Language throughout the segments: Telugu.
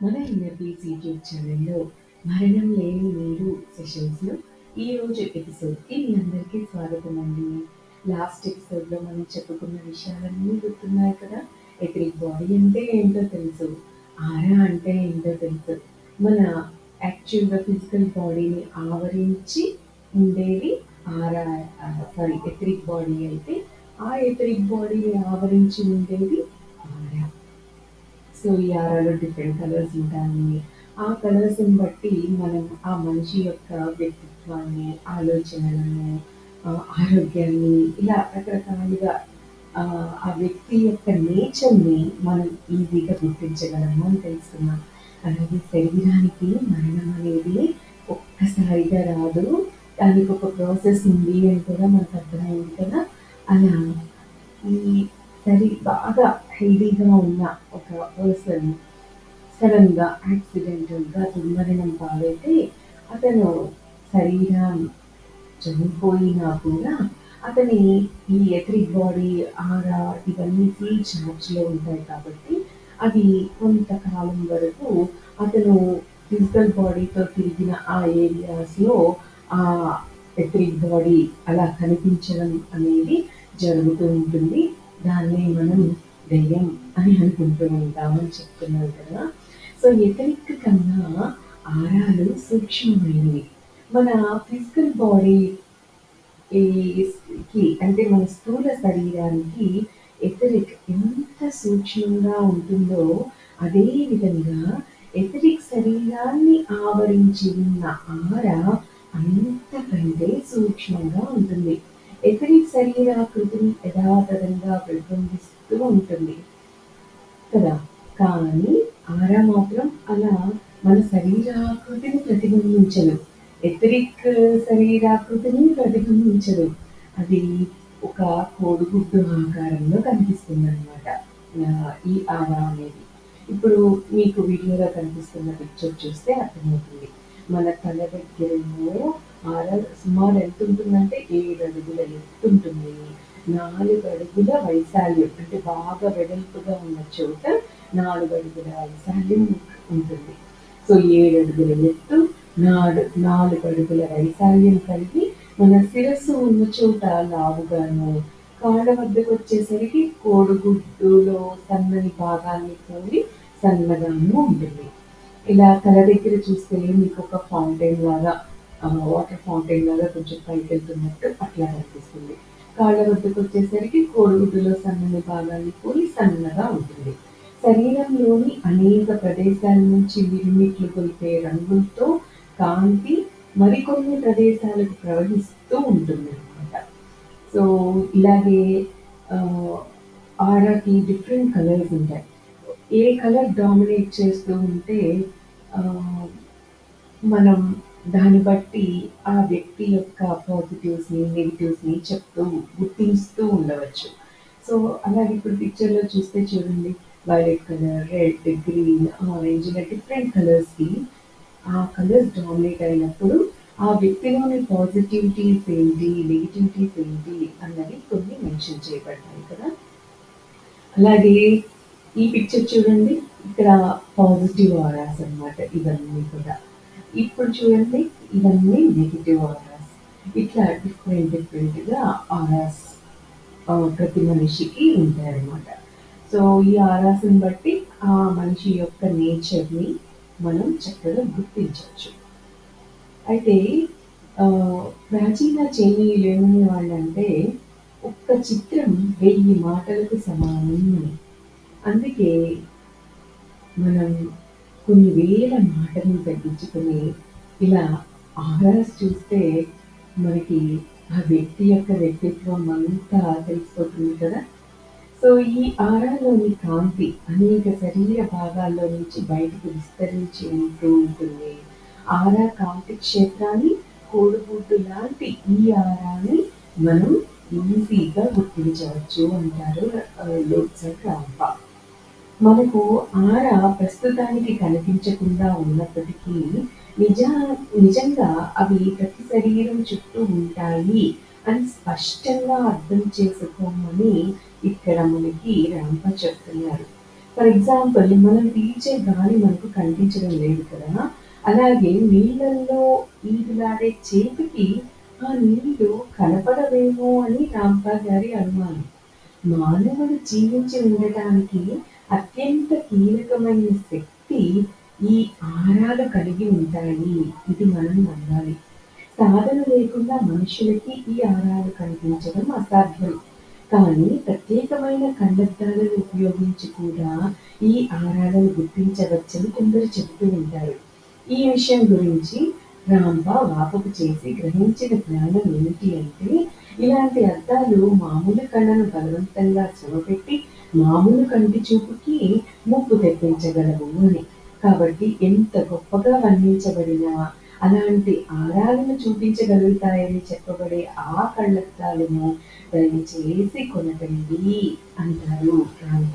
మన ఇన్నర్ పీస్ యూట్యూబ్ ఛానల్లో మరణం లేని మీరు సెషన్స్లో ఈరోజు ఎపిసోడ్కి మీ అందరికీ స్వాగతం అండి. లాస్ట్ ఎపిసోడ్లో మనం చెప్పుకున్న విషయాలన్నీ గుర్తున్నాయి కదా. ఎథరిక్ బాడీ అంటే ఏంటో తెలుసు, ఆరా అంటే ఏంటో తెలుసు. మన యాక్చువల్గా ఫిజికల్ బాడీని ఆవరించి ఉండేది ఆరా, ఎథరిక్ బాడీ అయితే ఆ ఎథరిక్ బాడీని ఆవరించి ఉండేది ఆరా. సో ఈ ఆరాలో డిఫరెంట్ కలర్స్ ఉంటాయి. ఆ కలర్స్ని బట్టి మనం ఆ మనిషి యొక్క వ్యక్తిత్వాన్ని, ఆలోచనలను, ఆరోగ్యాన్ని ఇలా రకరకాలుగా ఆ వ్యక్తి యొక్క నేచర్ని మనం ఈజీగా గుర్తించగలము అని తెలుసుకున్నాం. అలాగే శరీరానికి మరణం అనేది ఒక్కసారిగా రాదు, దానికి ఒక ప్రాసెస్ ఉంది అని కూడా మనకు అర్థమైంది కదా. అలా ఈ బాగా హెల్దీగా ఉన్న ఒక పర్సన్ సడన్గా యాక్సిడెంటల్గా దుర్మరణం పాలైతే అతను శరీరం చనిపోయినా కూడా అతని ఈ ఎథరిక్ బాడీ, ఆరా ఇవన్నీ ఫ్రీ చార్జ్లో ఉంటాయి కాబట్టి అది కొంతకాలం వరకు అతను ఫిజికల్ బాడీతో తిరిగిన ఆ ఏరియాస్లో ఆ ఎథరిక్ బాడీ అలా కనిపించడం అనేది జరుగుతూ ఉంటుంది. దాన్ని మనం దెయ్యం అని అనుకుంటూ ఉంటామని చెప్తున్నారు కదా. సో ఎథరిక్ కన్నా ఆరాలు సూక్ష్మమైనవి. మన ఫిజికల్ బాడీ అంటే మన స్థూల శరీరానికి ఎథరిక్ ఎంత సూక్ష్మంగా ఉంటుందో అదే విధంగా ఎథరిక్ శరీరాన్ని ఆవరించి ఉన్న ఆరా అంతకంటే సూక్ష్మంగా ఉంటుంది. ఎథరిక్ శరీరాకృతిని యథాతథంగా ప్రతిబింబిస్తూ ఉంటుంది కదా. కానీ ఆరా మాత్రం అలా మన శరీరాకృతిని ప్రతిబింబించదు, ఎథరిక్ శరీరాకృతిని ప్రతిబింబించదు. అది ఒక కోడిగుడ్డు ఆకారంలో కనిపిస్తుంది అనమాట ఈ ఆరా అనేది. ఇప్పుడు మీకు వీడియోలో కనిపిస్తున్న పిక్చర్ చూస్తే అర్థమవుతుంది. మన తల దగ్గరేమో ఆరా సుమారు ఎంత ఉంటుందంటే 7 అడుగుల ఎత్తు ఉంటుంది. 4 అడుగుల వైశాల్యం, అంటే బాగా వెడల్పుగా ఉన్న చోట 4 అడుగుల వైశాల్యం ఉంటుంది. సో 7 అడుగుల ఎత్తు, 4 అడుగుల వైశాల్యం కలిగి మన శిరస్సు ఉన్న చోట లావుగాను, కాళ్ళ వద్దకు వచ్చేసరికి కోడిగుడ్డులో సన్నని భాగాన్ని పోలి సన్నగాను ఉంటుంది. ఇలా తల దగ్గర చూస్తే మీకు ఒక ఫౌంటైన్ లాగా, వాటర్ ఫౌంటైన్ లాగా కొంచెం పైకి వెళ్తున్నట్టు అట్లా కనిపిస్తుంది. కాళ్ళ వద్దకు వచ్చేసరికి కోడిగుడ్డులో సన్నని భాగాన్ని పోలి సన్నగా ఉంటుంది. శరీరంలోని అనేక ప్రదేశాల నుంచి మిరుమిట్లు కొలిపే రంగులతో కాంతి మరికొన్ని ప్రదేశాలకు ప్రవహిస్తూ ఉంటుంది అన్నమాట. సో ఇలాగే ఆరాకి డిఫరెంట్ కలర్స్ ఉంటాయి. ఏ కలర్ డామినేట్ చేస్తూ ఉంటే మనం దాన్ని బట్టి ఆ వ్యక్తి యొక్క పాజిటివ్స్ని, నెగిటివ్స్ని చెప్తూ గుర్తిస్తూ ఉండవచ్చు. సో అలాగే ఇప్పుడు పిక్చర్లో చూస్తే చూడండి, violet colour, red, green, orange ఇలా డిఫరెంట్ కలర్స్కి ఆ కలర్స్ డామినేట్ అయినప్పుడు ఆ వ్యక్తిలోని పాజిటివిటీస్ ఏంటి, నెగిటివిటీస్ ఏంటి అన్నది కొన్ని మెన్షన్ చేయబడతాయి కదా. అలాగే ఈ పిక్చర్ చూడండి, ఇక్కడ పాజిటివ్ ఆరాస్ అన్నమాట ఇవన్నీ కూడా. ఇప్పుడు చూడండి, ఇవన్నీ నెగిటివ్ ఆరాస్. ఇట్లా డిఫరెంట్గా ఆరాస్ ప్రతి మనిషికి ఉంటాయన్నమాట. సో ఈ ఆరాస్ని బట్టి ఆ మనిషి యొక్క నేచర్ని మనం చక్కగా గుర్తించవచ్చు. అయితే ప్రాచీన చైనీయులు ఏమనే వాళ్ళంటే ఒక్క చిత్రం 1000 మాటలకు సమానం అని. అందుకే మనం కొన్ని వేల మాటలను తగ్గించుకొని ఇలా ఆరాస్ చూస్తే మనకి ఆ వ్యక్తి యొక్క వ్యక్తిత్వం అంతా తెలిసిపోతుంది కదా. సో ఈ ఆరాలోని కాంతి అనేక శరీర భాగాల్లో నుంచి బయటకు విస్తరించి ఉంటూ ఉంటుంది. ఆరా కాంతి క్షేత్రాన్ని, కోడిగుడ్డు లాంటి ఈ ఆరాని మనం ఈజీగా గుర్తించవచ్చు అంటారు లోట్సన్ రాంపా. మనకు ఆరా ప్రస్తుతానికి కనిపించకుండా ఉన్నప్పటికీ నిజంగా అవి ప్రతి శరీరం చుట్టూ ఉంటాయి అని స్పష్టంగా అర్థం చేసుకోమని ఇక్కడ మనకి రాంప చెప్తున్నారు. ఫర్ ఎగ్జాంపుల్ మనం పీల్చే గాలి మనకు కనిపించడం లేదు కదా! అలాగే నీళ్ళల్లో ఈదులాడే చేపకి ఆ నీళ్ళు కనపడవేమో అని రాంప గారి అనుమానం. మానవుడు జీవించి ఉండటానికి అత్యంత కీలకమైన శక్తి ఈ ఆరాలు కలిగి ఉంటాయి. ఇది మనం నమ్మాలి. సాధన లేకుండా మనుషులకి ఈ ఆరాలు కనిపించడం అసాధ్యం. కానీ ప్రత్యేకమైన కళ్ళద్దాలను ఉపయోగించి కూడా ఈ ఆరాలను గుర్తించవచ్చని కొందరు చెబుతూ ఉంటారు. ఈ విషయం గురించి రాంబ వాకపు చేసి గ్రహించిన జ్ఞానం ఏమిటి అంటే, ఇలాంటి అద్దాలు మామూలు కళ్ళను బలవంతంగా శ్రమపెట్టి మామూలు కంటి చూపుకి ముప్పు తెప్పించగలవు అని. కాబట్టి ఎంత గొప్పగా వర్ణించబడిన అలాంటి ఆరాలను చూపించగలుగుతాయని చెప్పబడే ఆ కళ్ళద్దాలను దయచేసి కొనకండి అంటారు రాంబ.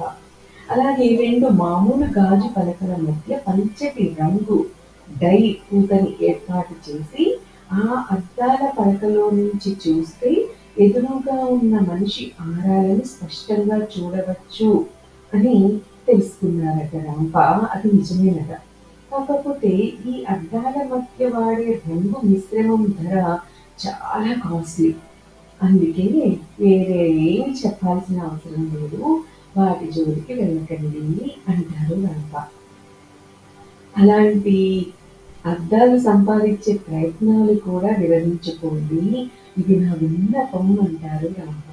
అలాగే 2 మామూలు గాజు పలకల మధ్య పల్చటి రంగు డై పూతని ఏర్పాటు చేసి, ఆ అద్దాల పలకలో నుంచి చూస్తే ఎదురుగా ఉన్న మనిషి ఆరాలను స్పష్టంగా చూడవచ్చు అని తెలుసుకున్నారట రాంప. అది నిజమేనట. కాకపోతే ఈ అద్దాల మధ్య వాడే రంగు మిశ్రమం ధర చాలా కాస్ట్‌లీ. అందుకే వేరే ఏమి చెప్పాల్సిన అవసరం లేదు. వాటి జోలికి వెళ్ళకండి అంటారు రంప. అలాంటి అద్దాలు సంపాదించే ప్రయత్నాలు కూడా విరమించుకోండి. ఇది నా విన్నపం అంటారు రంప.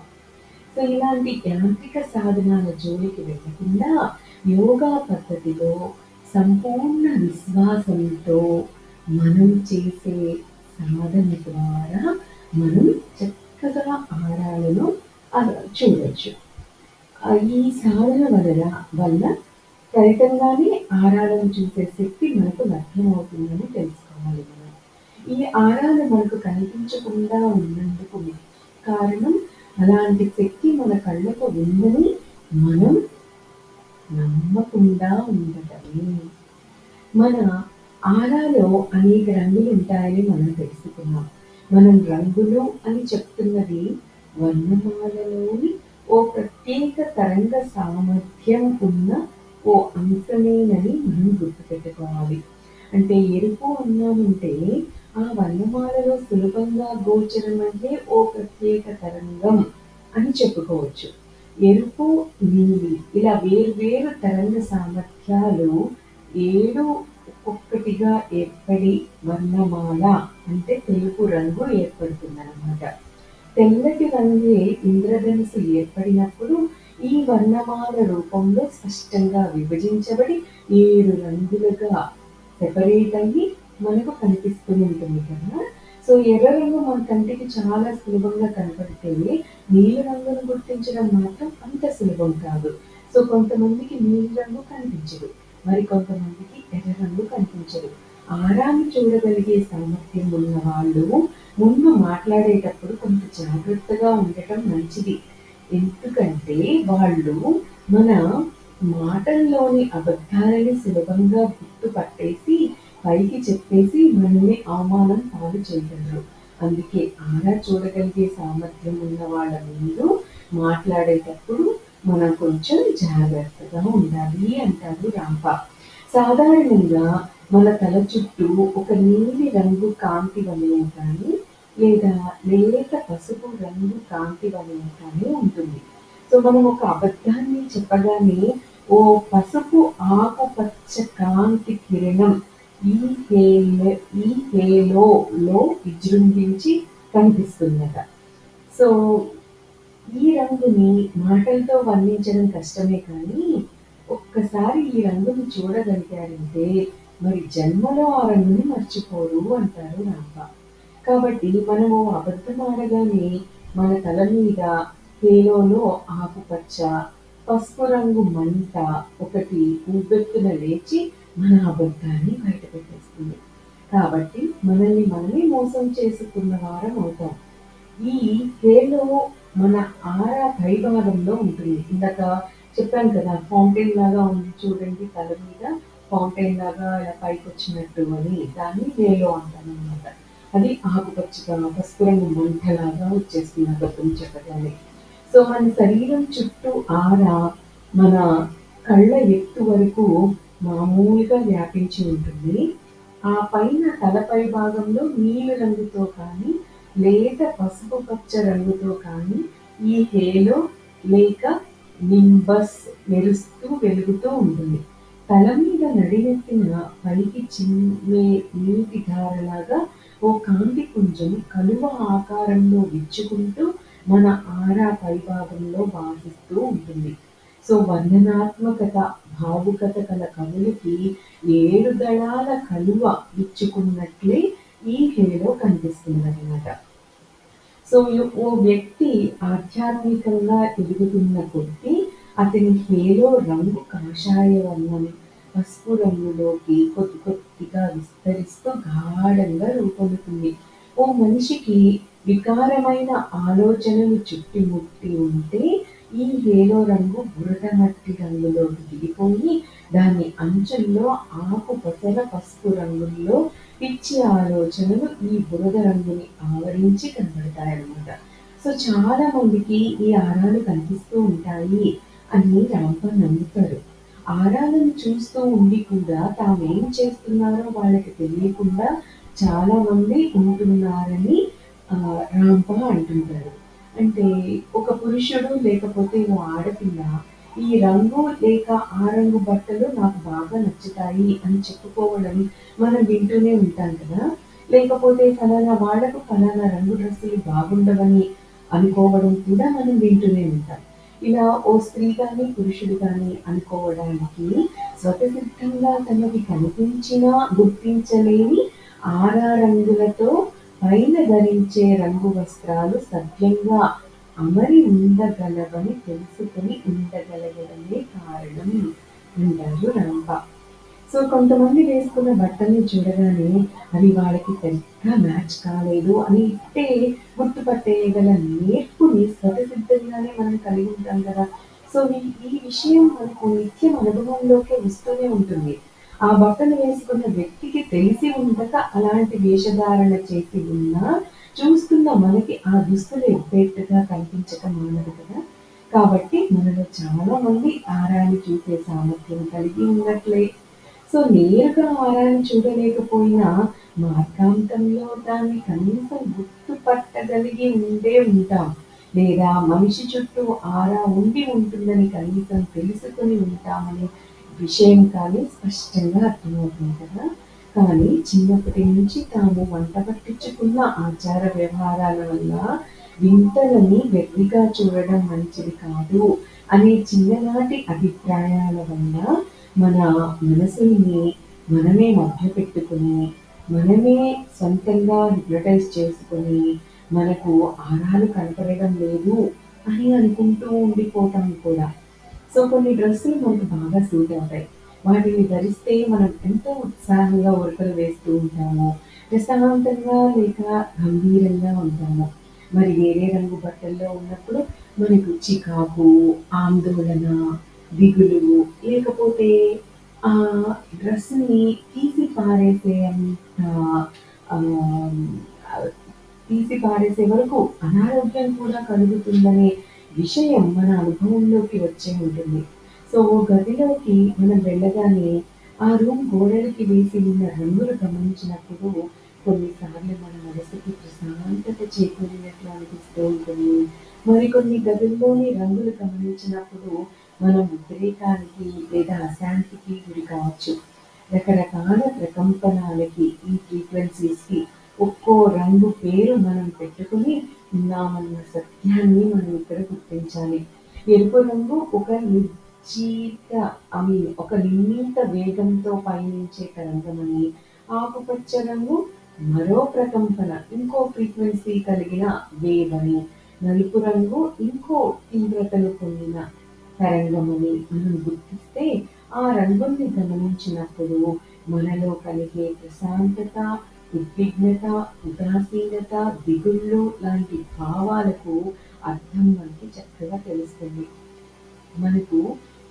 సో ఇలాంటి యాంత్రిక సాధనాల జోలికి వెళ్ళకుండా యోగా పద్ధతిలో సంపూర్ణ విశ్వాసంతో మనం చేసే సాధన ద్వారా మనం చక్కగా ఆరాలను చూడొచ్చు. ఈ సాధన వల్ల ఫలితంగానే ఆరాలను చూసే శక్తి మనకు లభ్యమవుతుందని తెలుసుకోవాలి మనం. ఈ ఆరాలు మనకు కనిపించకుండా ఉన్నందుకు కారణం అలాంటి శక్తి మన కళ్ళకు ఉందని మనం నమ్మకుండా ఉండటమే. మన ఆరాలో అనేక రంగులు ఉంటాయని మనం తెలుసుకున్నాం. మనం రంగులు అని చెప్తున్నది వర్ణమాలలోని ఓ ప్రత్యేక తరంగ సామర్థ్యం ఉన్న ఓ అంశమేనని మనం గుర్తుపెట్టుకోవాలి. అంటే ఎరుపు అన్నామంటే ఆ వర్ణమాలలో సులభంగా గోచరమయ్యే ఓ ప్రత్యేక తరంగం అని చెప్పుకోవచ్చు. ఎరుపు, నీలి ఇలా వేర్వేరు తరంగ సామర్థ్యాలు 7 ఒక్కొక్కటిగా ఏర్పడి వర్ణమాల అంటే తెలుపు రంగు ఏర్పడుతుందన్నమాట. తెల్లటి రంగే ఇంద్రధనుస్సు ఏర్పడినప్పుడు ఈ వర్ణమాల రూపంలో స్పష్టంగా విభజించబడి 7 రంగులుగా సెపరేట్ అయ్యి మనకు కనిపిస్తూ ఉంటుంది కదా! సో ఎర్ర రంగు మన కంటికి చాలా సులభంగా కనపడితే నీలి రంగును గుర్తించడం మాత్రం అంత సులభం కాదు. సో కొంతమందికి నీలి రంగు కనిపించదు. మరి కొంతమందికి ఎర్ర రంగు కనిపించదు. ఆరాన్ని చూడగలిగే సామర్థ్యం ఉన్న వాళ్ళు ముందు మాట్లాడేటప్పుడు కొంత జాగ్రత్తగా ఉండటం మంచిది. ఎందుకంటే వాళ్ళు మన మాటల్లోని అబద్ధాలని సులభంగా గుర్తుపట్టేసి పైకి చెప్పేసి మనల్ని అవమానం పాలు చేయగలరు. అందుకే ఆరా చూడగలిగే సామర్థ్యం ఉన్న వాళ్ళ ముందు మాట్లాడేటప్పుడు మనం కొంచెం జాగ్రత్తగా ఉండాలి అంటారు రాంప. సాధారణంగా మన తల చుట్టూ ఒక నీలి రంగు కాంతి వలయం కానీ లేదా లేత పసుపు రంగు కాంతి వలయం కానీ ఉంటుంది. సో మనం ఒక అబద్ధాన్ని చెప్పగానే ఓ పసుపు ఆకుపచ్చ కాంతి కిరణం ఈ హేలోలో విజృంభించి కనిపిస్తుందట. సో ఈ రంగుని మాటలతో వర్ణించడం కష్టమే కానీ ఒక్కసారి ఈ రంగుని చూడగలిగారంటే మరి జన్మలో ఆ రంగుని మర్చిపోరు అంటారు రాంప. కాబట్టి మనము అబద్ధం ఆడగానే మన తల మీద హేలోలో ఆకుపచ్చ, పసుపు రంగు మంట ఒకటి ఉవ్వెత్తున లేచి మన అబద్ధాన్ని బయటపెట్టేస్తుంది. కాబట్టి మనల్ని మోసం చేసుకున్న వారం అవుతాం. ఈ హేలో మన ఆరా పైభాగంలో ఉంటుంది. ఇందాక చెప్పాను కదా ఫౌంటైన్ లాగా ఉంది చూడండి తల మీద ఫౌంటైన్ లాగా ఇలా పైకొచ్చినట్టు అని దాన్ని హేలో అంటామన్నమాట. అది ఆకుపచ్చగా పసుపు రంగు మంటలాగా వచ్చేస్తుంది అబద్ధం చెప్పగానే. సో మన శరీరం చుట్టూ ఆరా మన కళ్ళ ఎత్తు వరకు మామూలుగా వ్యాపించి ఉంటుంది. ఆ పైన తలపై భాగంలో నీలి రంగుతో కానీ, లేత పసుపు పచ్చ రంగుతో కానీ ఈ హేలో లేక నింబస్ మెరుస్తూ వెలుగుతూ ఉంటుంది. తల మీద నడినెత్తిన పైకి చిమ్మే నీటి ధారలాగా ఓ కాంతి పుంజం కలువ ఆకారంలో విచ్చుకుంటూ మన ఆరా పైభాగంలో భాసిస్తూ ఉంటుంది. సో వర్ణనాత్మకత, భావుకత కల కవులకి 7 దళాల కలువ విచ్చుకున్నట్లే ఈ హేలో కనిపిస్తుందనమాట. సో ఓ వ్యక్తి ఆధ్యాత్మికంగా ఎదుగుతున్న కొద్దీ అతని హేలో రంగు కాషాయ వర్ణం, పసుపు రంగులోకి కొద్ది కొద్దిగా విస్తరిస్తూ గాఢంగా రూపొందుతుంది. ఓ మనిషికి వికారమైన ఆలోచనలు చుట్టుముట్టి ఉంటే ఈ హేలో రంగు బురద మట్టి రంగులోకి దిగిపోయి దాని అంచుల్లో ఆకుపసర పసుపు రంగుల్లో పిచ్చి ఆలోచనలు ఈ బురద రంగుని ఆవరించి కనబడతాయన్నమాట. సో చాలా మందికి ఈ ఆరాలు కనిపిస్తూ ఉంటాయి అని రాంప నమ్ముతారు. ఆరాలను చూస్తూ ఉండి కూడా తామేం చేస్తున్నారో వాళ్ళకి తెలియకుండా చాలా మంది ఉంటున్నారని రాంప అంటుంటారు. అంటే ఒక పురుషుడు లేకపోతే ఓ ఆడపిల్ల ఈ రంగు లేక ఆ రంగు బట్టలు నాకు బాగా నచ్చుతాయి అని చెప్పుకోవడం మనం వింటూనే ఉంటాం కదా! లేకపోతే ఫలానా వాళ్ళకు ఫలానా రంగు డ్రెస్సులు బాగుండవని అనుకోవడం కూడా మనం వింటూనే ఉంటాం. ఇలా ఓ స్త్రీ గాని, పురుషుడు గాని అనుకోవడానికి స్వతసిద్ధంగా తనకి కనిపించినా గుర్తించలేని ఆరా రంగులతో పైన ధరించే రంగు వస్త్రాలు సవ్యంగా అమరి ఉండగలవని తెలుసుకొని ఉండగలగడమే కారణం అంటారు రంప. సో కొంతమంది వేసుకున్న బట్టల్ని చూడగానే అవి వాళ్ళకి సరిగ్గా మ్యాచ్ కాలేదు అని ఇట్టే గుర్తుపట్టేయగల నేర్పుని స్వతసిద్ధంగానే మనం కలిగి ఉంటాం కదా. సో ఈ విషయం మనకు నిత్యం అనుభవంలోకి వస్తూనే ఉంటుంది. ఆ బట్టలు వేసుకున్న వ్యక్తికి తెలిసి ఉండక అలాంటి వేషధారణ చేసి ఉన్నా చూస్తున్న మనకి ఆ దుస్తులు ఎబ్బెట్టుగా కనిపించక మానదు కదా. కాబట్టి మనలో చాలా మంది ఆరాన్ని చూసే సామర్థ్యం కలిగి ఉన్నట్లే. సో నేరుగా ఆరాన్ని చూడలేకపోయినా మార్గాంతంలో దాన్ని కనీసం గుర్తుపట్టగలిగి ఉండే ఉంటాం. లేదా మనిషి చుట్టూ ఆరా ఉండి ఉంటుందని కనీసం తెలుసుకొని ఉంటామనే విషయం కానీ స్పష్టంగా అర్థమవుతుంది కదా. కానీ చిన్నప్పటి నుంచి తాము వంట పట్టించుకున్న ఆచార వ్యవహారాల వల్ల వింతలని వెర్రిగా చూడడం మంచిది కాదు అనే చిన్ననాటి అభిప్రాయాల వల్ల మన మనసుని మనమే మభ్యపెట్టుకుని, మనమే సొంతంగా హిప్నటైజ్ చేసుకొని, మనకు ఆరాలు కనపడడం లేదు అని అనుకుంటూ ఉండిపోవటం కూడా. సో కొన్ని డ్రెస్సులు మనకు బాగా సూట్ అవుతాయి. వాటిని ధరిస్తే మనం ఎంతో ఉత్సాహంగా ఉరకలు వేస్తూ ఉంటాము. ప్రశాంతంగా లేక గంభీరంగా ఉంటాము. మరి వేరే రంగు బట్టల్లో ఉన్నప్పుడు మనకు చికాకు, ఆందోళన, దిగులు లేకపోతే ఆ డ్రెస్‌ని తీసి పారేసేంత ఆహ్, తీసి పారేసే వరకు అనారోగ్యం కూడా కలుగుతుందనే విషయం మన అనుభవంలోకి వచ్చే ఉంటుంది. సో ఓ గదిలోకి మనం వెళ్ళగానే ఆ రూమ్ గోడలకి వేసి ఉన్న రంగులు గమనించినప్పుడు కొన్నిసార్లు మన మనసుకి ప్రశాంతత చేకూరినట్లు అనిపిస్తూ ఉంటుంది. మరికొన్ని గదుల్లోని రంగులు గమనించినప్పుడు మనం ఉద్రేకానికి లేదా అశాంతికి గురి కావచ్చు. రకరకాల ప్రకంపనాలకి ఈ ఫ్రీక్వెన్సీస్‌కి ఒక్కో రంగు పేరు మనం పెట్టుకొని ఉన్నామన్న సత్యాన్ని మనం ఇక్కడ గుర్తించాలి. ఎరుపు రంగు ఒక నిర్జీత ఒక నిర్ణీత వేగంతో పయనించే తరంగమని, ఆకుపచ్చ రంగు మరో ప్రకంపన ఇంకో ఫ్రీక్వెన్సీ కలిగిన వేవ్ అని, నలుపు రంగు ఇంకో తీవ్రతను పొందిన తరంగమని మనం గుర్తిస్తే ఆ రంగుల్ని గమనించినప్పుడు మనలో కలిగే ప్రశాంతత, ఉద్విగ్నత, ఉదాసీనత, దిగుళ్ళు లాంటి భావాలకు అర్థం మనకి చక్కగా తెలుస్తుంది. మనకు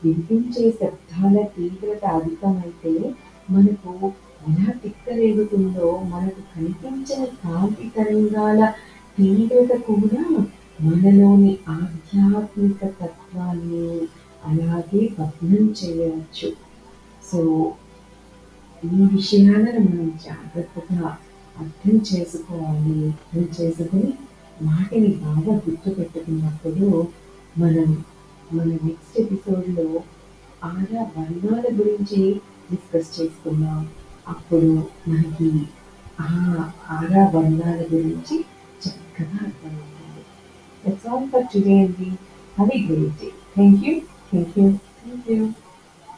వినిపించే శబ్దాల తీవ్రత అధికమైతే మనకు ఎలా తిక్కరేగుతుందో మనకు కనిపించని కాంతి తరంగాల తీవ్రత కూడా మనలోని ఆధ్యాత్మిక తత్వాన్ని, అలాగే భగ్నం చేయవచ్చు. సో, ఈ విషయాలను మనం జాగ్రత్తగా అర్థం చేసుకోవాలి. అర్థం చేసుకొని వాటిని బాగా గుర్తుపెట్టుకున్నప్పుడు మనం మన నెక్స్ట్ ఎపిసోడ్‌లో ఆరా వర్ణాల గురించి డిస్కస్ చేసుకుందాం. అప్పుడు మనకి ఆ ఆరా వర్ణాల గురించి చక్కగా అర్థమవుతుంది. దట్స్ ఆల్ ఫర్ టుడే అండి. Have a great day. Thank you. Thank you. Thank you.